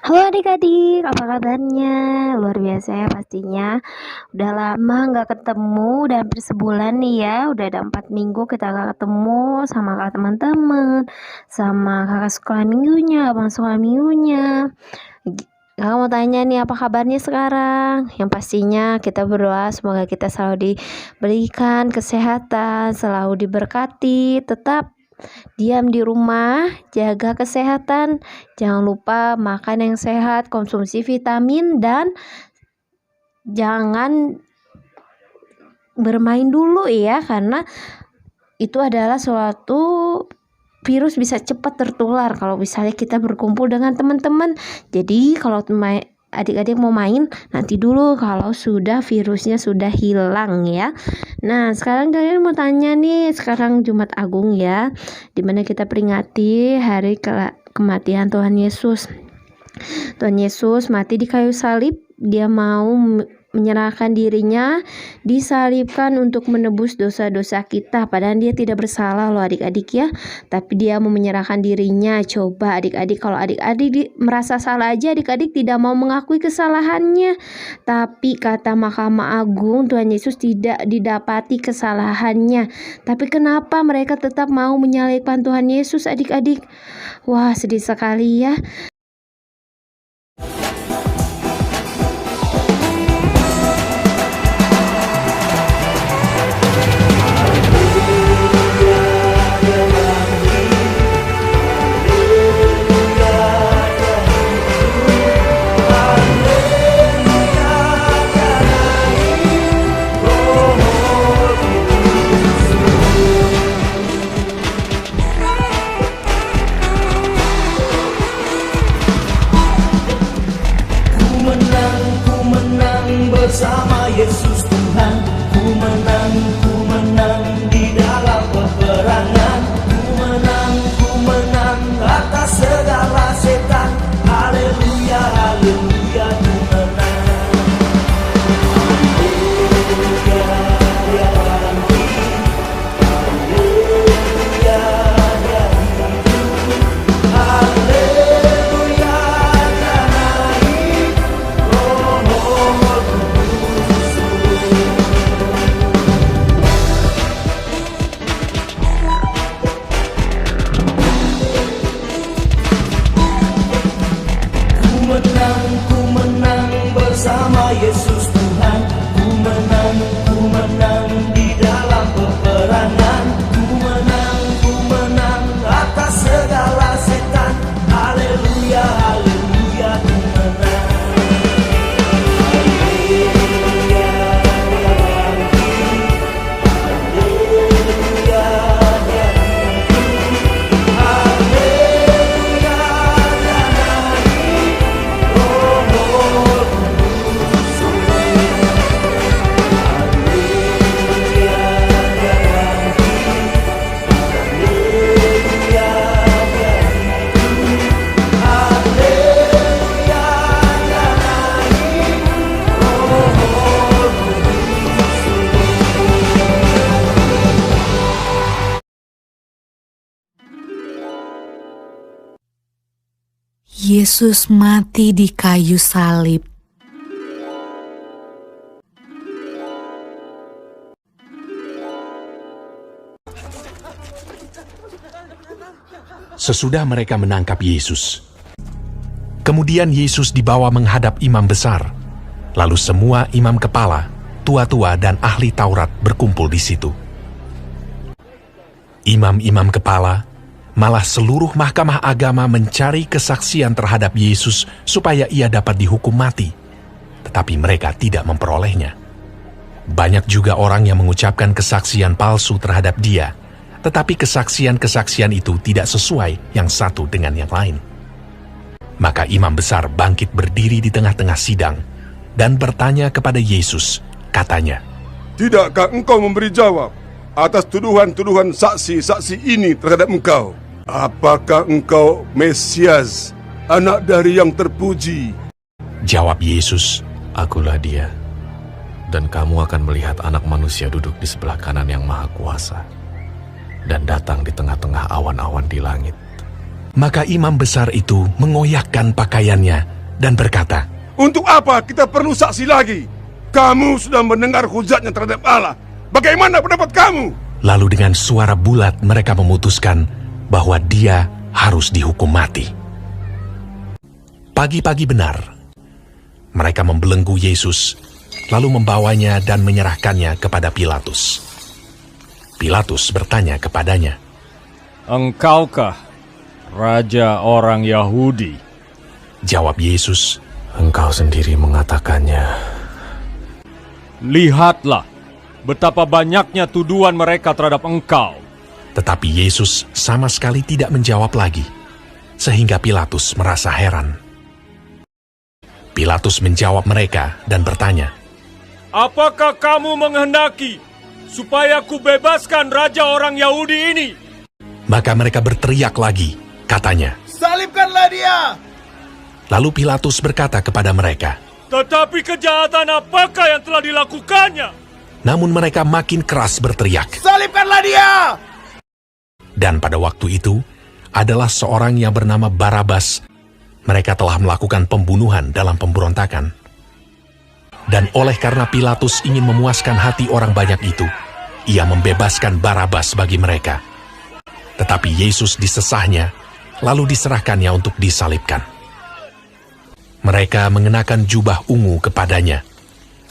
Halo adik-adik, apa kabarnya? Luar biasa ya pastinya. Udah lama nggak ketemu, udah hampir sebulan nih ya. Udah ada 4 minggu kita nggak ketemu sama kakak teman-teman, sama kakak sekolah minggunya, abang sekolah minggunya. Kakak mau tanya nih apa kabarnya sekarang? Yang pastinya kita berdoa semoga kita selalu diberikan kesehatan, selalu diberkati, tetap diam di rumah, jaga kesehatan, jangan lupa makan yang sehat, konsumsi vitamin, dan jangan bermain dulu ya, karena itu adalah suatu virus bisa cepat tertular kalau misalnya kita berkumpul dengan teman-teman. Jadi kalau adik-adik mau main nanti dulu kalau sudah virusnya sudah hilang ya. Nah sekarang kalian mau tanya nih, sekarang Jumat Agung ya, dimana kita peringati hari kematian Tuhan Yesus. Tuhan Yesus mati di kayu salib, dia mau menyerahkan dirinya, disalibkan untuk menebus dosa-dosa kita, padahal dia tidak bersalah loh adik-adik ya, tapi dia mau menyerahkan dirinya. Coba adik-adik, kalau adik-adik merasa salah aja, adik-adik tidak mau mengakui kesalahannya, tapi kata Mahkamah Agung, Tuhan Yesus tidak didapati kesalahannya, tapi kenapa mereka tetap mau menyalibkan Tuhan Yesus adik-adik? Wah sedih sekali ya. Ku menang bersama Yesus Tuhan. Ku menang di dalam peperangan. Ku menang atas segala setan. Haleluya, haleluya, ku menang. Haleluya, dia bangkit. Haleluya, dia hidup. Haleluya, dia naik. Ku menang bersama Yesus Tuhan. Ku menang di dalam peperangan. Ku menang atas segala setan. Haleluya, haleluya, ku menang. Haleluya, dia bangkit. Haleluya, dia hidup. Haleluya, dia naik. Yesus mati di kayu salib. Sesudah mereka menangkap Yesus, kemudian Yesus dibawa menghadap imam besar. Lalu semua imam kepala, tua-tua dan ahli Taurat berkumpul di situ. Imam-imam kepala, malah seluruh mahkamah agama mencari kesaksian terhadap Yesus supaya ia dapat dihukum mati. Tetapi mereka tidak memperolehnya. Banyak juga orang yang mengucapkan kesaksian palsu terhadap dia, tetapi kesaksian-kesaksian itu tidak sesuai yang satu dengan yang lain. Maka imam besar bangkit berdiri di tengah-tengah sidang dan bertanya kepada Yesus, katanya, "Tidakkah engkau memberi jawab atas tuduhan-tuduhan saksi-saksi ini terhadap engkau? Apakah engkau Mesias, anak dari yang terpuji?" Jawab Yesus, Akulah dia, dan kamu akan melihat anak manusia duduk di sebelah kanan yang maha kuasa, dan datang di tengah-tengah awan-awan di langit. Maka imam besar itu mengoyakkan pakaiannya dan berkata, Untuk apa kita perlu saksi lagi? Kamu sudah mendengar hujatnya terhadap Allah. Bagaimana pendapat kamu? lalu dengan suara bulat mereka memutuskan bahwa dia harus dihukum mati. Pagi-pagi benar, mereka membelenggu Yesus, lalu membawanya dan menyerahkannya kepada Pilatus. Pilatus bertanya kepadanya, Engkaukah Raja orang Yahudi? Jawab Yesus, Engkau sendiri mengatakannya. Lihatlah betapa banyaknya tuduhan mereka terhadap engkau. Tetapi Yesus sama sekali tidak menjawab lagi, sehingga Pilatus merasa heran. Pilatus menjawab mereka dan bertanya, Apakah kamu menghendaki supaya kubebaskan Raja orang Yahudi ini? maka mereka berteriak lagi, katanya. Salibkanlah dia! Lalu Pilatus berkata kepada mereka, Tetapi kejahatan apakah yang telah dilakukannya? namun mereka makin keras berteriak. Salibkanlah dia! Dan pada waktu itu, adalah seorang yang bernama Barabas. Mereka telah melakukan pembunuhan dalam pemberontakan. Dan oleh karena Pilatus ingin memuaskan hati orang banyak itu, ia membebaskan Barabas bagi mereka. Tetapi Yesus disesahnya, lalu diserahkannya untuk disalibkan. Mereka mengenakan jubah ungu kepadanya,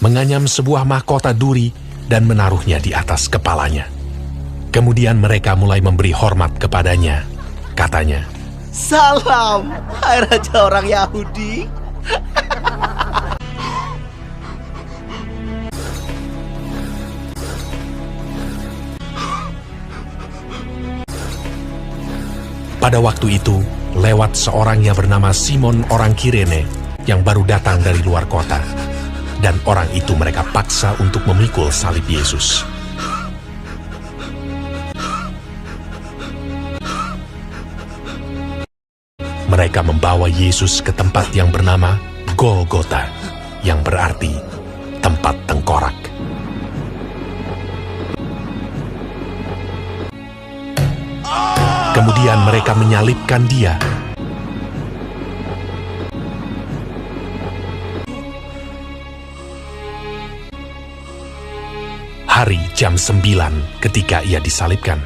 menganyam sebuah mahkota duri dan menaruhnya di atas kepalanya. Kemudian mereka mulai memberi hormat kepadanya. Katanya, Salam, hai Raja orang Yahudi. pada waktu itu, lewat seorang yang bernama Simon orang Kirene yang baru datang dari luar kota. Dan orang itu mereka paksa untuk memikul salib Yesus. Mereka membawa Yesus ke tempat yang bernama Golgota, yang berarti tempat tengkorak. Kemudian mereka menyalibkan dia. Hari jam 9 ketika ia disalibkan.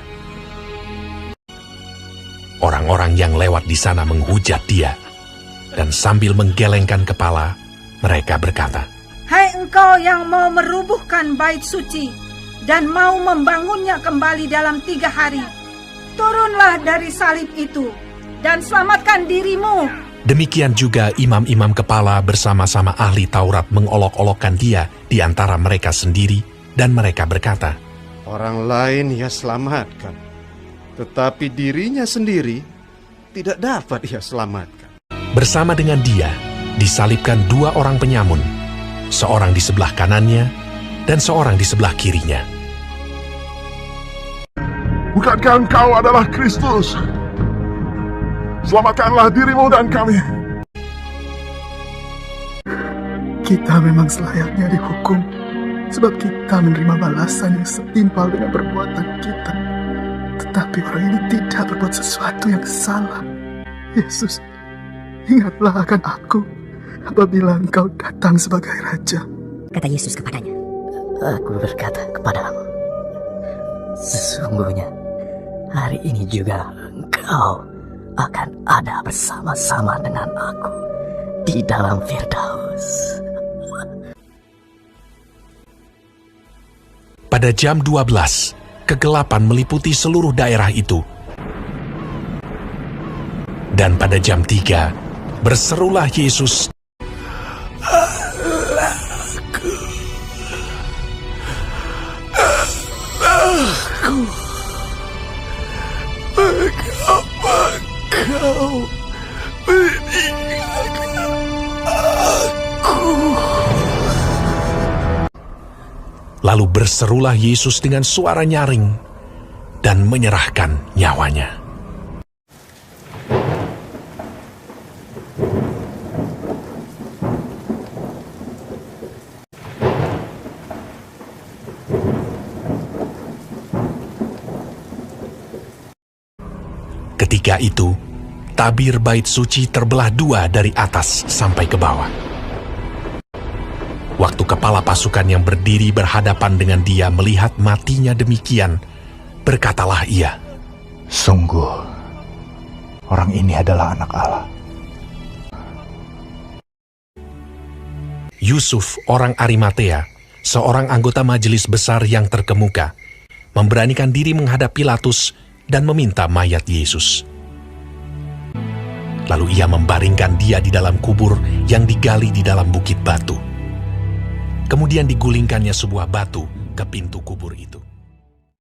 Orang-orang yang lewat di sana menghujat dia, dan sambil menggelengkan kepala, mereka berkata, Hai engkau yang mau merubuhkan bait suci dan mau membangunnya kembali dalam 3 hari, turunlah dari salib itu dan selamatkan dirimu. Demikian juga imam-imam kepala bersama-sama ahli Taurat mengolok-olokkan dia di antara mereka sendiri, dan mereka berkata, Orang lain ia selamatkan, tetapi dirinya sendiri tidak dapat ia selamatkan. bersama dengan dia disalibkan 2 orang penyamun, seorang di sebelah kanannya dan seorang di sebelah kirinya. Bukankah engkau adalah Kristus? Selamatkanlah dirimu dan kami. Kita memang selayaknya dihukum, sebab kita menerima balasan yang setimpal dengan perbuatan kita. Tetapi orang ini tidak berbuat sesuatu yang salah. Yesus, ingatlah akan aku apabila engkau datang sebagai Raja. Kata Yesus kepadanya, Aku berkata kepadamu, sesungguhnya hari ini juga engkau akan ada bersama-sama dengan aku di dalam Firdaus. Pada jam 12, kegelapan meliputi seluruh daerah itu. Dan pada jam 3, berserulah Yesus, Lalu berserulah Yesus dengan suara nyaring dan menyerahkan nyawanya. Ketika itu, tabir bait suci terbelah dua dari atas sampai ke bawah. Waktu kepala pasukan yang berdiri berhadapan dengan dia melihat matinya demikian, berkatalah ia, "Sungguh, orang ini adalah anak Allah." Yusuf, orang Arimatea, seorang anggota majelis besar yang terkemuka, memberanikan diri menghadap Pilatus dan meminta mayat Yesus. Lalu ia membaringkan dia di dalam kubur yang digali di dalam bukit batu. Kemudian digulingkannya sebuah batu ke pintu kubur itu.